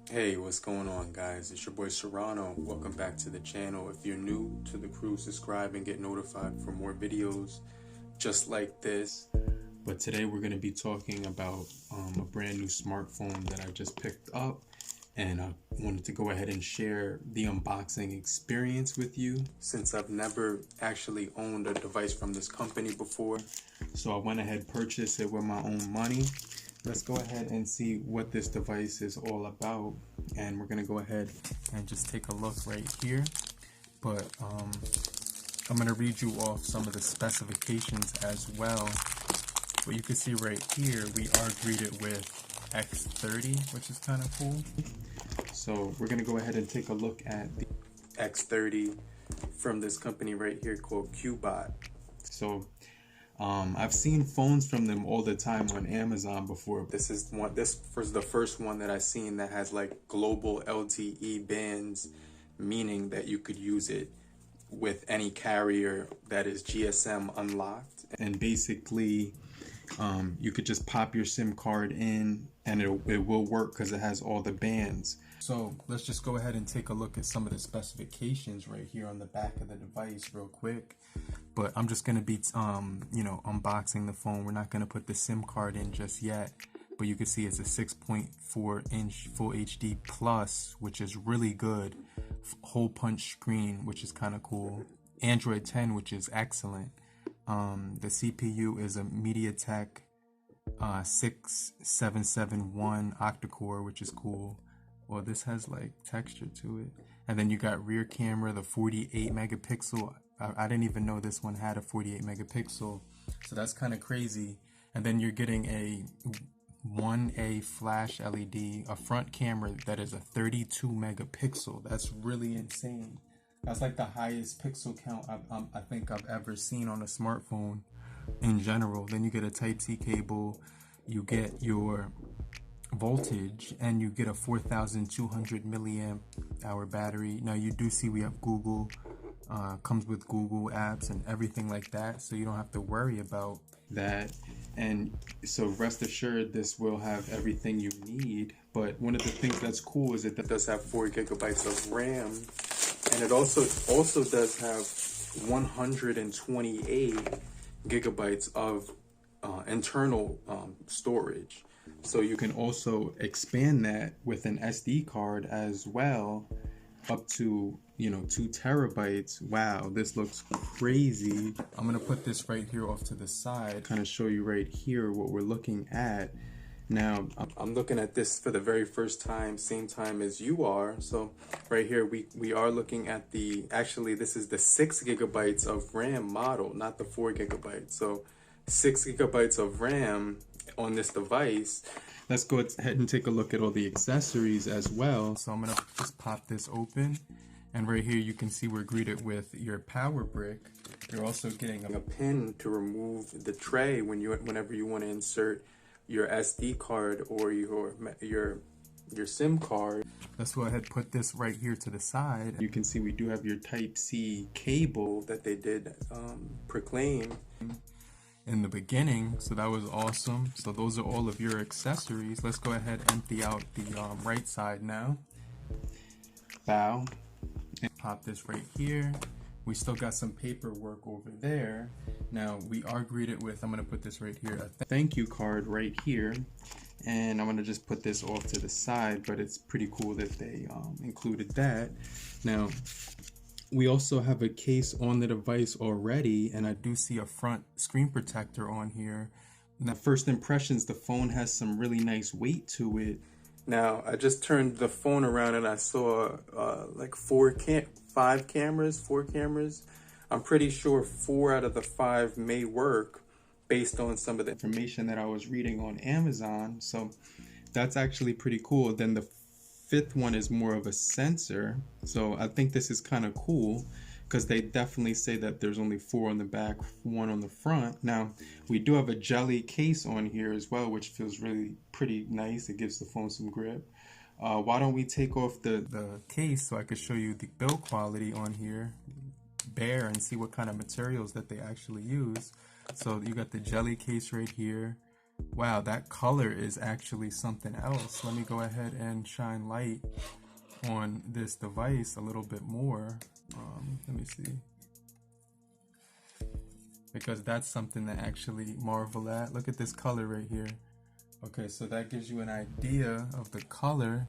Hey, what's going on, guys? It's your boy Serrano. Welcome back to the channel. If you're new to the crew, subscribe and get notified for more videos just like this. But today we're going to be talking about a brand new smartphone that I just picked up, and I wanted to go ahead and share the unboxing experience with you, since I've never actually owned a device from this company before. So I went ahead and purchased it with my own money. Let's go ahead and see what this device is all about, and we're gonna go ahead and just take a look right here. But I'm gonna read you off some of the specifications as well. But you can see right here we are greeted with X30, which is kind of cool. So we're gonna go ahead and take a look at the X30 from this company right here called CUBOT. So I've seen phones from them all the time on Amazon before. This was the first one that I've seen that has like global LTE bands, meaning that you could use it with any carrier that is GSM unlocked. And basically, you could just pop your SIM card in and it will work because it has all the bands. So let's just go ahead and take a look at some of the specifications right here on the back of the device real quick. But I'm just going to be, unboxing the phone. We're not going to put the SIM card in just yet. But you can see it's a 6.4-inch Full HD Plus, which is really good. Hole punch screen, which is kind of cool. Android 10, which is excellent. The CPU is a MediaTek 6771 octa-core, which is cool. Well, this has like texture to it. And then you got rear camera, the 48 megapixel. I didn't even know this one had a 48 megapixel. So that's kind of crazy. And then you're getting a 1A flash LED, a front camera that is a 32 megapixel. That's really insane. That's like the highest pixel count I think I've ever seen on a smartphone in general. Then you get a Type-C cable, you get your voltage, and you get a 4,200 milliamp hour battery. Now you do see we have Google, comes with Google apps and everything like that, so you don't have to worry about that. And so rest assured, this will have everything you need. But one of the things that's cool is it does have 4 gigabytes of RAM, and it also does have 128 gigabytes of internal storage. So you can also expand that with an SD card as well, up to 2 terabytes. Wow, this looks crazy. I'm gonna put this right here off to the side, kind of show you right here what we're looking at. Now I'm looking at this for the very first time, same time as you are. So right here we are looking at actually this is the 6 gigabytes of RAM model, not the 4 gigabytes. So 6 gigabytes of RAM on this device. Let's go ahead and take a look at all the accessories as well. So I'm gonna just pop this open, and right here you can see we're greeted with your power brick. You're also getting a pin to remove the tray whenever you want to insert your SD card or your SIM card. Let's go ahead and put this right here to the side. You can see we do have your Type-C cable that they did proclaim in the beginning, so that was awesome. So those are all of your accessories. Let's go ahead and empty out the right side now. Bow, and pop this right here. We still got some paperwork over there. Now we are greeted with, I'm gonna put this right here, a thank you card right here, and I'm gonna just put this off to the side. But it's pretty cool that they included that. Now we also have a case on the device already, and I do see a front screen protector on here. Now, first impressions, the phone has some really nice weight to it. Now, I just turned the phone around and I saw like 4 cameras. I'm pretty sure 4 out of the 5 may work based on some of the information that I was reading on Amazon. So that's actually pretty cool. Then the 5th one is more of a sensor, so I think this is kind of cool because they definitely say that there's only 4 on the back, 1 on the front. Now we do have a jelly case on here as well, which feels really pretty nice. It gives the phone some grip. Why don't we take off the case so I could show you the build quality on here. bare and see what kind of materials that they actually use. So you got the jelly case right here. Wow, that color is actually something else. Let me go ahead and shine light on this device a little bit more. Let me see. Because that's something to actually marvel at. Look at this color right here. Okay, so that gives you an idea of the color.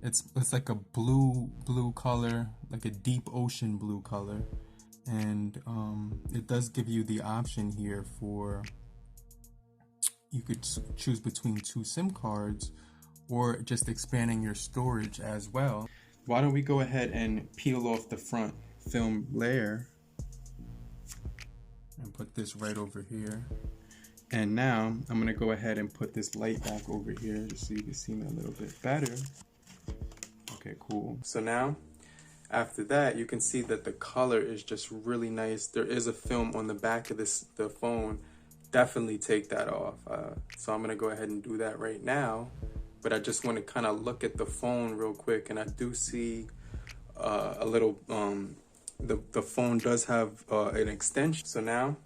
It's like a blue color, like a deep ocean blue color. And it does give you the option here for, you could choose between 2 SIM cards or just expanding your storage as well. Why don't we go ahead and peel off the front film layer and put this right over here. And now I'm gonna go ahead and put this light back over here just so you can see me a little bit better. Okay, cool. So now, after that, you can see that the color is just really nice. There is a film on the back of the phone. Definitely take that off. So I'm gonna go ahead and do that right now. But I just want to kind of look at the phone real quick, and I do see a little. The phone does have an extension. So now,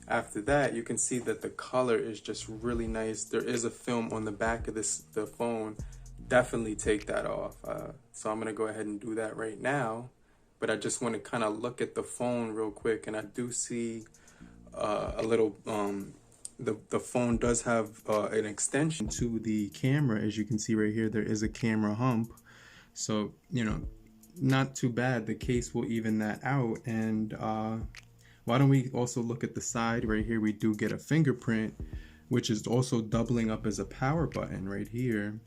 after that, you can see that the color is just really nice. There is a film on the back of the phone. Definitely take that off. So I'm gonna go ahead and do that right now. But I just want to kind of look at the phone real quick, and I do see a little. The phone does have an extension to the camera. As you can see right here, there is a camera hump. So, you know, not too bad. The case will even that out. And why don't we also look at the side right here? We do get a fingerprint, which is also doubling up as a power button right here.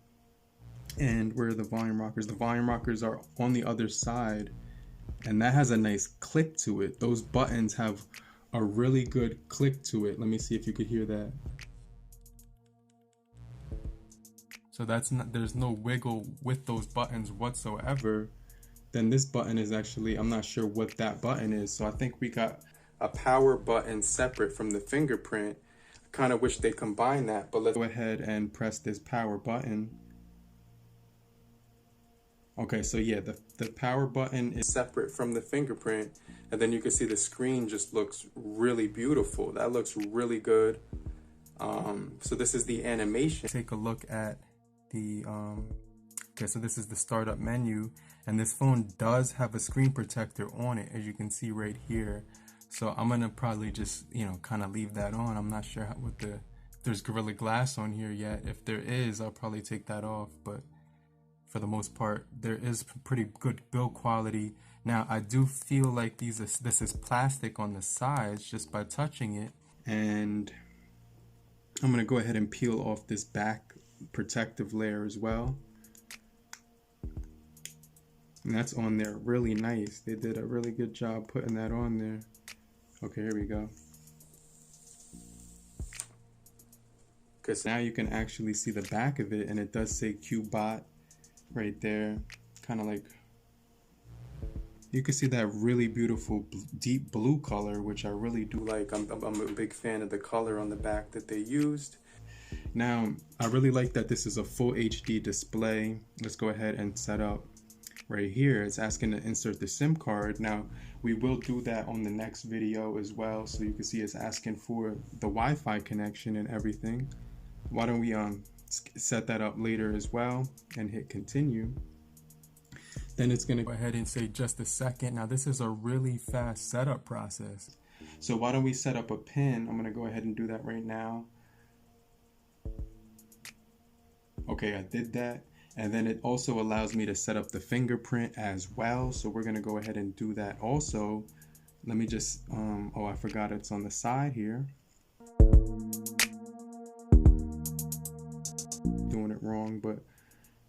And where are the volume rockers? The volume rockers are on the other side, and that has a nice click to it. Those buttons have a really good click to it. Let me see if you could hear that. So that's not, there's no wiggle with those buttons whatsoever. Then this button is actually, I'm not sure what that button is. So I think we got a power button separate from the fingerprint. I kind of wish they combined that, but let's go ahead and press this power button. Okay, so yeah, the power button is separate from the fingerprint, and then you can see the screen just looks really beautiful. That looks really good. So this is the animation. Take a look at the, okay, so this is the startup menu, and this phone does have a screen protector on it, as you can see right here. So I'm gonna probably just, you know, kind of leave that on. I'm not sure what if there's Gorilla Glass on here yet. If there is, I'll probably take that off, but for the most part, there is pretty good build quality. Now, I do feel like this is plastic on the sides just by touching it. And I'm gonna go ahead and peel off this back protective layer as well. And that's on there really nice. They did a really good job putting that on there. Okay, here we go. Okay, so now you can actually see the back of it, and it does say CUBOT right there, kind of like, you can see that really beautiful deep blue color, which I really do like. I'm a big fan of the color on the back that they used. Now, I really like that this is a full HD display. Let's go ahead and set up right here. It's asking to insert the SIM card. Now, we will do that on the next video as well, so you can see it's asking for the Wi-Fi connection and everything. Why don't we set that up later as well and hit continue. Then it's going to go ahead and say just a second. Now this is a really fast setup process. So why don't we set up a pin? I'm going to go ahead and do that right now. Okay, I did that. And then it also allows me to set up the fingerprint as well. So we're going to go ahead and do that also. Let me just, oh, I forgot it's on the side here. Doing it wrong, but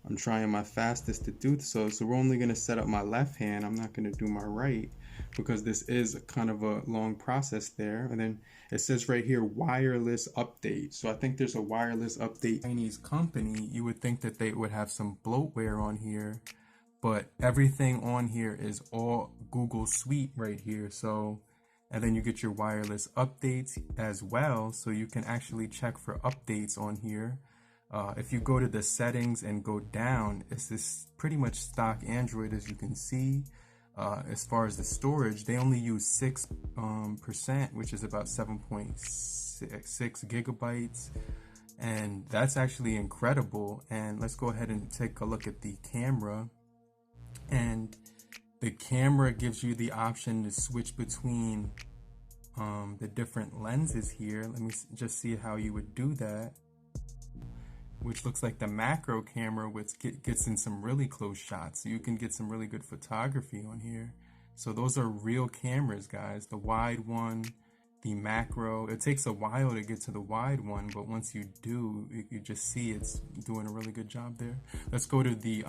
I'm trying my fastest to do so. So we're only going to set up my left hand. I'm not going to do my right because this is kind of a long process there. And then it says right here, wireless update. So I think there's a wireless update. Chinese company, you would think that they would have some bloatware on here, but everything on here is all Google Suite right here. So, and then you get your wireless updates as well. So you can actually check for updates on here. If you go to the settings and go down, it's this pretty much stock Android, as you can see. As far as the storage, they only use 6%, which is about 7.6 gigabytes. And that's actually incredible. And let's go ahead and take a look at the camera. And the camera gives you the option to switch between the different lenses here. Let me just see how you would do that. Which looks like the macro camera, which gets in some really close shots. So you can get some really good photography on here. So those are real cameras, guys. The wide one, the macro. It takes a while to get to the wide one, but once you do, you just see it's doing a really good job there. Let's go to the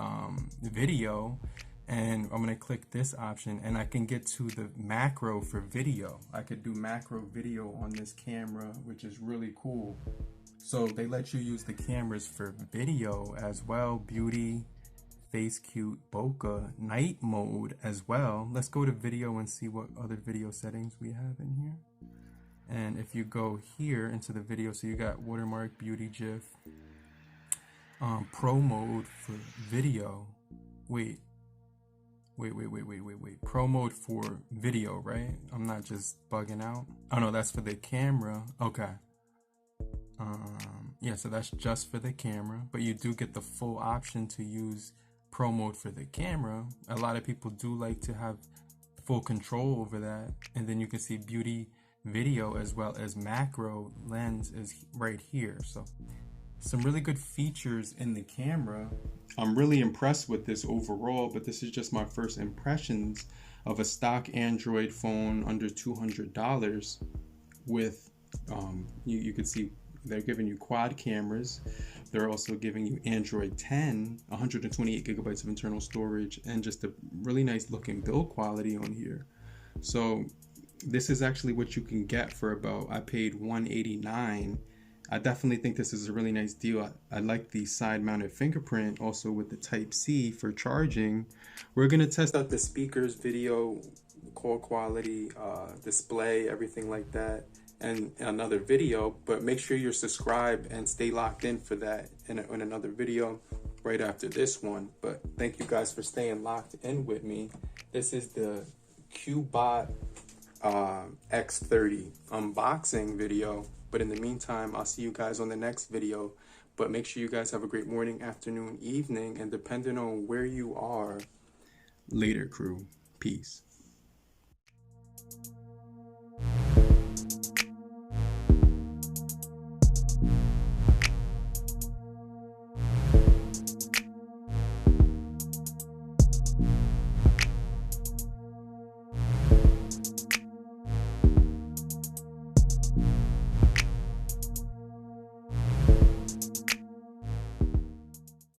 video, and I'm gonna click this option, and I can get to the macro for video. I could do macro video on this camera, which is really cool. So they let you use the cameras for video as well, beauty, face cute, bokeh, night mode as well. Let's go to video and see what other video settings we have in here. And if you go here into the video, so you got watermark, beauty, GIF, pro mode for video. Wait. Pro mode for video, right? I'm not just bugging out. Oh no, that's for the camera. Okay. Yeah, so that's just for the camera, but you do get the full option to use pro mode for the camera. A lot of people do like to have full control over that. And then you can see beauty, video, as well as macro lens is right here. So some really good features in the camera. I'm really impressed with this overall, but this is just my first impressions of a stock Android phone under $200 with, you can see they're giving you quad cameras. They're also giving you Android 10, 128 gigabytes of internal storage, and just a really nice looking build quality on here. So this is actually what you can get for about, I paid $189. I definitely think this is a really nice deal. I like the side mounted fingerprint, also with the Type-C for charging. We're gonna test out the speakers, video, call quality, display, everything like that, and another video, but make sure you're subscribed and stay locked in for that in another video right after this one. But thank you guys for staying locked in with me. This is the CUBOT X30 unboxing video, but in the meantime, I'll see you guys on the next video. But make sure you guys have a great morning, afternoon, evening, and depending on where you are, later crew. Peace.